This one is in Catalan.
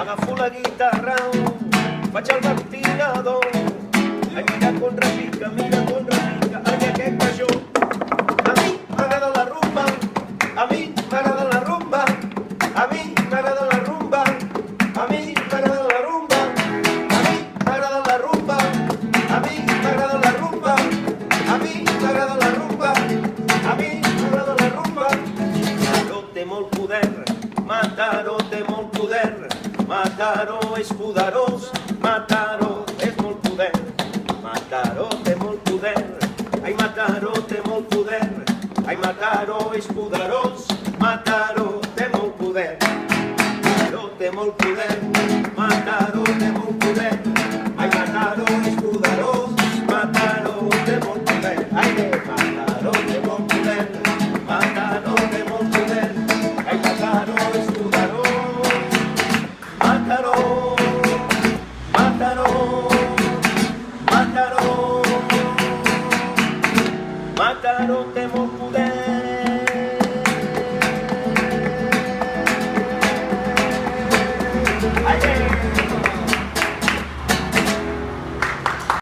Agafo la guitarra, faig el ventilador, ai, mira com repica, ai, aquest cajó. A mi m'agrada la rumba, a mi m'agrada la rumba, a mi m'agrada la rumba, a mi m'agrada la rumba, a mi m'agrada la rumba, a mi m'agrada la rumba, a mi m'agrada la rumba, a mi m'agrada la rumba. Mataró té molt poder, Mataró té molt poder, Mataró és poderós, Mataró és molt poder, Mataró té molt poder, ai, Mataró té molt poder, ai, Mataró és poderós, Mataró té molt poder, Mataró té molt poder, Mataró té molt poder, ai, Mataró és poderós, Mataró té molt poder, ai, Mataró té molt poder, Mataró té molt poder, ai, Mataró és poderós, Mataró, Mataró, Mataró, Mataró té